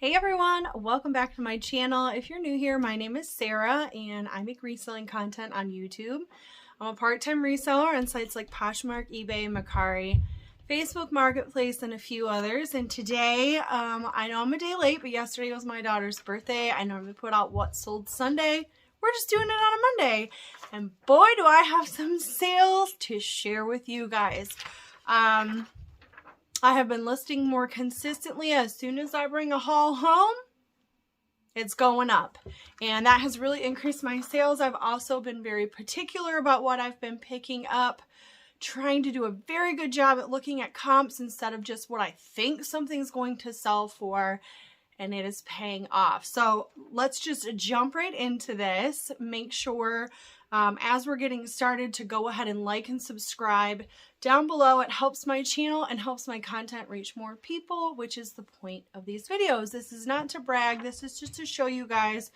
Hey everyone, welcome back to my channel. If you're new here, my name is Sarah and I make reselling content on YouTube. I'm a part-time reseller on sites like Poshmark, eBay, Mercari, Facebook Marketplace, and a few others. And today, I know I'm a day late, but yesterday was my daughter's birthday. I normally put out what sold Sunday. We're just doing it on a Monday. And boy, do I have some sales to share with you guys. I have been listing more consistently. As soon as I bring a haul home, it's going up. And that has really increased my sales. I've also been very particular about what I've been picking up, trying to do a very good job at looking at comps instead of just what I think something's going to sell for, and it is paying off. So let's just jump right into this. Make sure as we're getting started to go ahead and like and subscribe down below. It helps my channel and helps my content reach more people, which is the point of these videos. This is not to brag. This is just to show you guys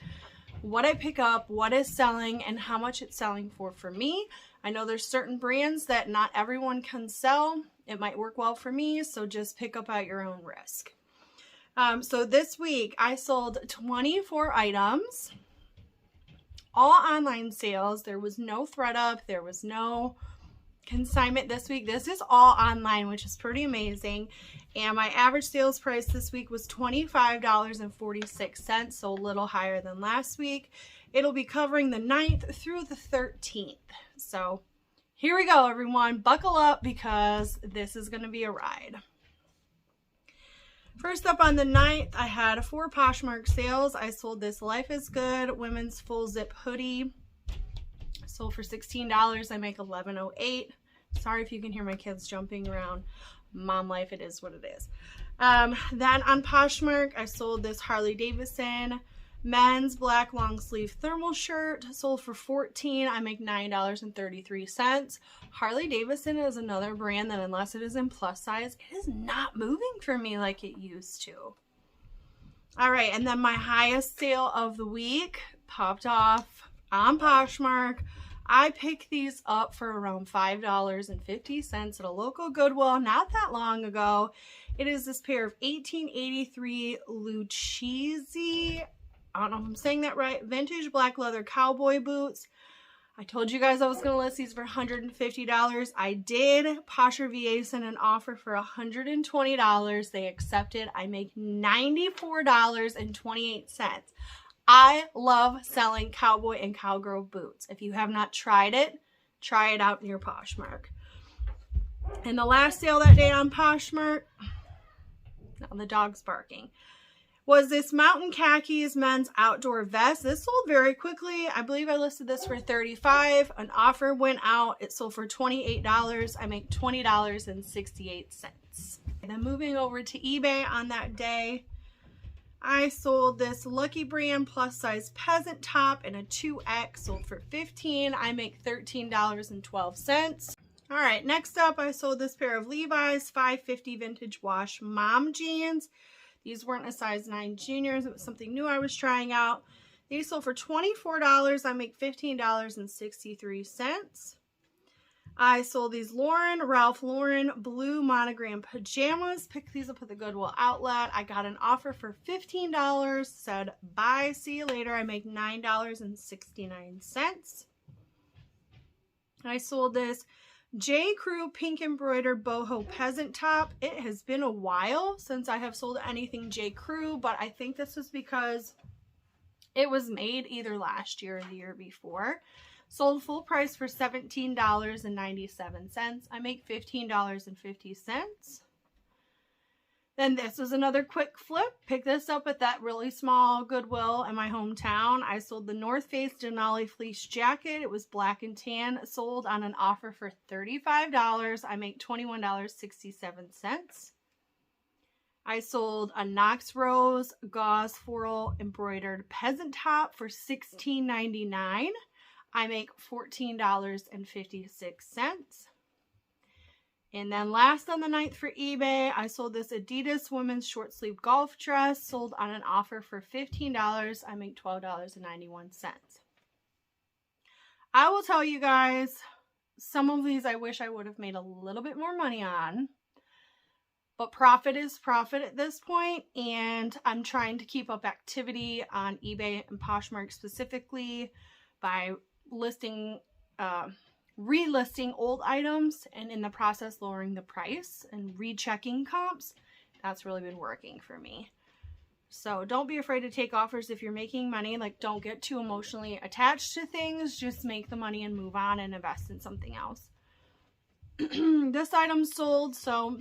what I pick up, what is selling, and how much it's selling for me. I know there's certain brands that not everyone can sell. It might work well for me, so just pick up at your own risk. So this week I sold 24 items, all online sales. There was no thread up. There was no consignment this week. This is all online, which is pretty amazing. And my average sales price this week was $25.46, so a little higher than last week. It'll be covering the 9th through the 13th. So here we go, everyone. Buckle up because this is going to be a ride. First up on the 9th, I had 4 Poshmark sales. I sold this Life is Good women's full zip hoodie. Sold for $16. I make $11.08. Sorry if you can hear my kids jumping around. Mom life, it is what it is. Then on Poshmark, I sold this Harley Davidson men's black long sleeve thermal shirt. Sold for $14. I make $9.33. Harley Davidson is another brand that, unless it is in plus size, it is not moving for me like it used to. All right, and then my highest sale of the week popped off on Poshmark. I picked these up for around $5.50 at a local Goodwill not that long ago. It is this pair of 1883 Lucchese, I don't know if I'm saying that right, vintage black leather cowboy boots. I told you guys I was going to list these for $150. I did. Posher VA sent an offer for $120. They accepted. I make $94.28. I love selling cowboy and cowgirl boots. If you have not tried it, try it out in your Poshmark. And the last sale that day on Poshmark, now the dog's barking, was this Mountain Khakis men's outdoor vest. This sold very quickly. I believe I listed this for $35. An offer went out. It sold for $28. I make $20.68. And then moving over to eBay on that day, I sold this Lucky Brand plus size peasant top in a 2X. Sold for $15. I make $13.12. All right, next up, I sold this pair of Levi's 550 vintage wash mom jeans. These weren't a size 9 juniors. It was something new I was trying out. These sold for $24. I make $15.63. I sold these Ralph Lauren blue monogram pajamas. Picked these up at the Goodwill outlet. I got an offer for $15. Said, bye, see you later. I make $9.69. I sold this JCrew pink embroidered boho peasant top. It has been a while since I have sold anything JCrew, but I think this was because it was made either last year or the year before. Sold full price for $17.97. I make $15.50. Then this was another quick flip. Picked this up at that really small Goodwill in my hometown. I sold the North Face Denali fleece jacket. It was black and tan. Sold on an offer for $35. I make $21.67. I sold a Knox Rose gauze floral embroidered peasant top for $16.99. I make $14.56. And then last on the 9th for eBay, I sold this Adidas women's short sleeve golf dress. Sold on an offer for $15. I make $12.91. I will tell you guys, some of these I wish I would have made a little bit more money on. But profit is profit at this point, and I'm trying to keep up activity on eBay and Poshmark specifically by listing, relisting old items, and in the process lowering the price and rechecking comps. That's really been working for me. So don't be afraid to take offers if you're making money. Like, don't get too emotionally attached to things. Just make the money and move on and invest in something else. This item sold, so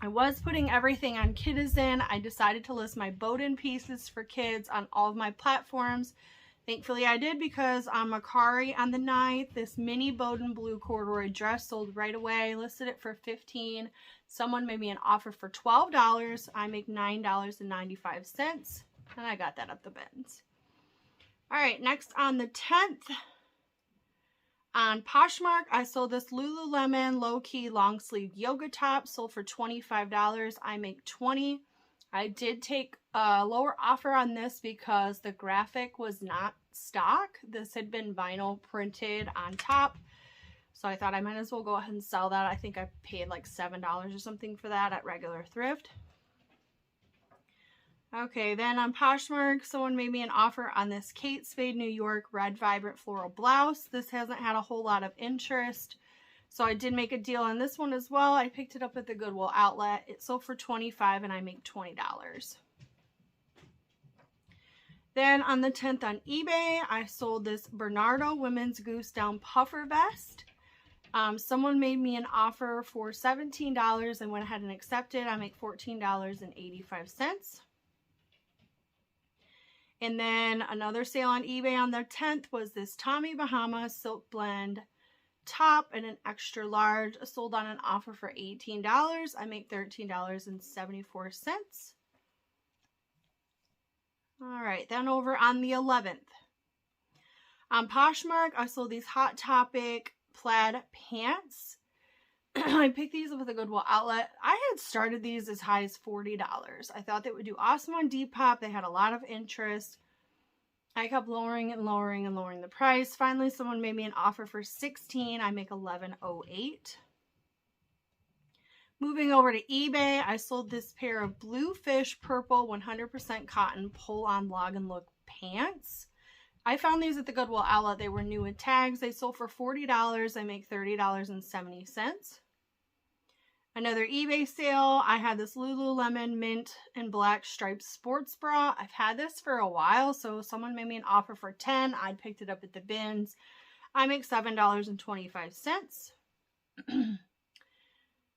I was putting everything on Kidizen. I decided to list my Boden pieces for kids on all of my platforms. Thankfully I did, because on Mercari on the 9th, this mini Boden blue corduroy dress sold right away. Listed it for $15. Someone made me an offer for $12. I make $9.95, and I got that up the bins. All right, next on the 10th, on Poshmark, I sold this Lululemon low-key long-sleeve yoga top. Sold for $25. I make $20. I did take a lower offer on this because the graphic was not stock. This had been vinyl printed on top. So I thought I might as well go ahead and sell that. I think I paid like $7 or something for that at regular thrift. Okay, then on Poshmark, someone made me an offer on this Kate Spade New York red vibrant floral blouse. This hasn't had a whole lot of interest, so I did make a deal on this one as well. I picked it up at the Goodwill outlet. It sold for $25 and I make $20. Then on the 10th on eBay, I sold this Bernardo women's goose down puffer vest. Someone made me an offer for $17. I went ahead and accepted. I make $14.85. And then another sale on eBay on the 10th was this Tommy Bahama silk blend top and an extra large. Sold on an offer for $18. I make $13.74. All right, then over on the 11th. On Poshmark, I sold these Hot Topic plaid pants. I picked these up at the Goodwill outlet. I had started these as high as $40. I thought they would do awesome on Depop. They had a lot of interest. I kept lowering and lowering and lowering the price. Finally, someone made me an offer for $16. I make $11.08. Moving over to eBay, I sold this pair of Bluefish purple 100% cotton pull-on Lagenlook pants. I found these at the Goodwill outlet. They were new with tags. They sold for $40. I make $30.70. Another eBay sale, I had this Lululemon mint and black striped sports bra. I've had this for a while, so someone made me an offer for $10. I picked it up at the bins. I make $7.25.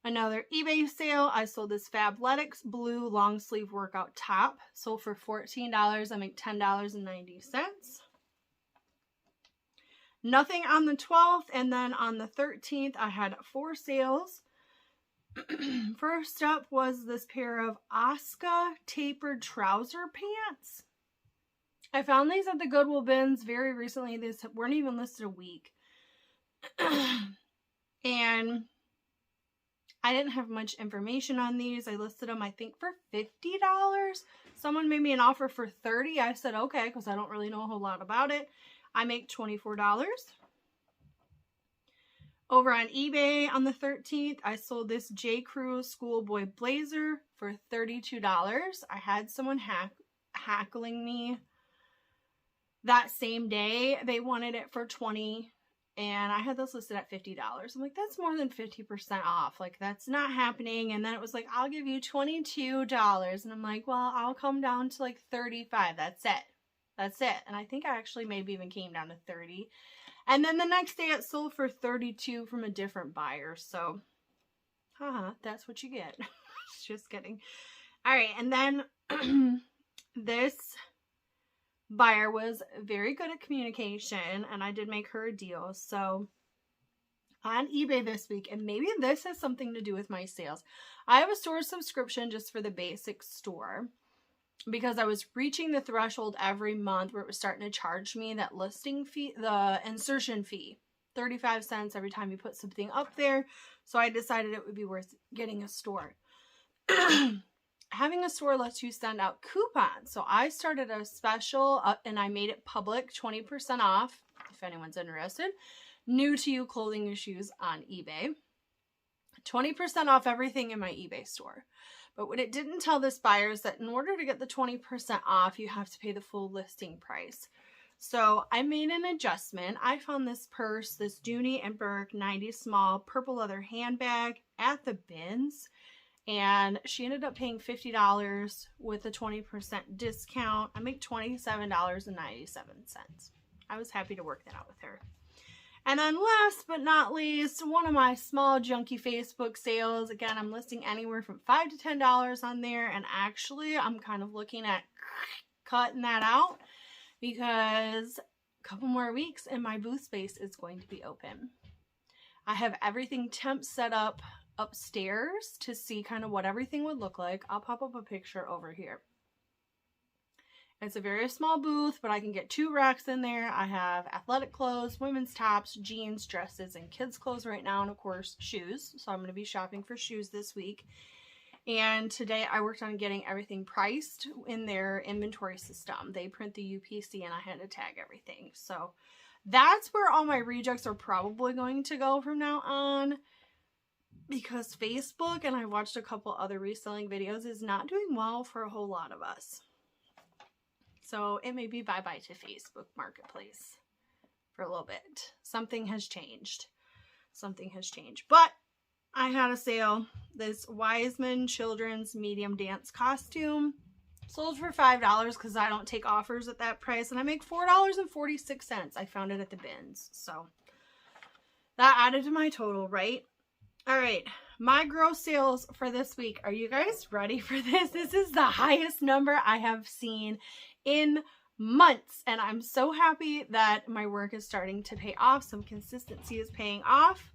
Another eBay sale, I sold this Fabletics blue long sleeve workout top. Sold for $14. I make $10.90. Nothing on the 12th, and then on the 13th, I had 4 sales. First up was this pair of Oscar tapered trouser pants. I found these at the Goodwill bins very recently. These weren't even listed a week. And I didn't have much information on these. I listed them, I think, for $50. Someone made me an offer for $30. I said, okay, because I don't really know a whole lot about it. I make $24. Over on eBay on the 13th, I sold this JCrew schoolboy blazer for $32. I had someone hackling me that same day. They wanted it for $20, and I had this listed at $50. I'm like, that's more than 50% off. Like, that's not happening. And then it was like, I'll give you $22. And I'm like, well, I'll come down to like $35. That's it. That's it. And I think I actually maybe even came down to $30. And then the next day it sold for $32 from a different buyer. So, that's what you get. Just kidding. All right. And then this buyer was very good at communication, and I did make her a deal. So on eBay this week, and maybe this has something to do with my sales, I have a store subscription just for the basic store, because I was reaching the threshold every month where it was starting to charge me that listing fee, the insertion fee, 35 cents every time you put something up there. So I decided it would be worth getting a store. Having a store lets you send out coupons. So I started a special and I made it public, 20% off, if anyone's interested. New to you clothing and shoes on eBay. 20% off everything in my eBay store. But what it didn't tell this buyer is that in order to get the 20% off, you have to pay the full listing price. So I made an adjustment. I found this purse, this Dooney and Bourke 90 small purple leather handbag at the bins. And she ended up paying $50 with a 20% discount. I make $27.97. I was happy to work that out with her. And then last but not least, one of my small junky Facebook sales. Again, I'm listing anywhere from $5 to $10 on there. And actually, I'm kind of looking at cutting that out because a couple more weeks and my booth space is going to be open. I have everything temp set up upstairs to see kind of what everything would look like. I'll pop up a picture over here. It's a very small booth, but I can get 2 racks in there. I have athletic clothes, women's tops, jeans, dresses, and kids' clothes right now, and of course, shoes. So I'm going to be shopping for shoes this week. And today I worked on getting everything priced in their inventory system. They print the UPC and I had to tag everything. So that's where all my rejects are probably going to go from now on, because Facebook, and I watched a couple other reselling videos, is not doing well for a whole lot of us. So it may be bye-bye to Facebook Marketplace for a little bit. Something has changed. Something has changed. But I had a sale. This Wiseman Children's Medium Dance Costume sold for $5 because I don't take offers at that price. And I make $4.46. I found it at the bins. So that added to my total, right? All right. My gross sales for this week. Are you guys ready for this? This is the highest number I have seen in months, and I'm so happy that my work is starting to pay off. Some consistency is paying off.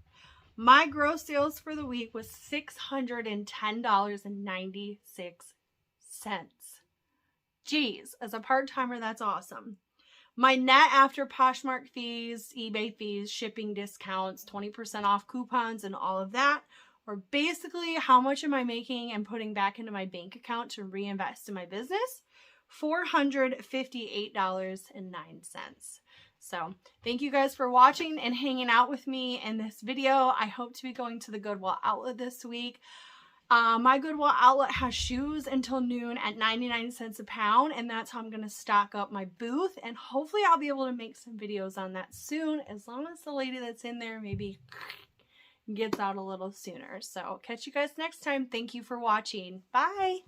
My gross sales for the week was $610.96. Geez, as a part-timer, that's awesome. My net after Poshmark fees, eBay fees, shipping discounts, 20% off coupons, and all of that, or basically how much am I making and putting back into my bank account to reinvest in my business? $458.09. So thank you guys for watching and hanging out with me in this video. I hope to be going to the Goodwill outlet this week. My Goodwill outlet has shoes until noon at 99 cents a pound, and that's how I'm going to stock up my booth, and hopefully I'll be able to make some videos on that soon, as long as the lady that's in there maybe gets out a little sooner. So catch you guys next time. Thank you for watching. Bye.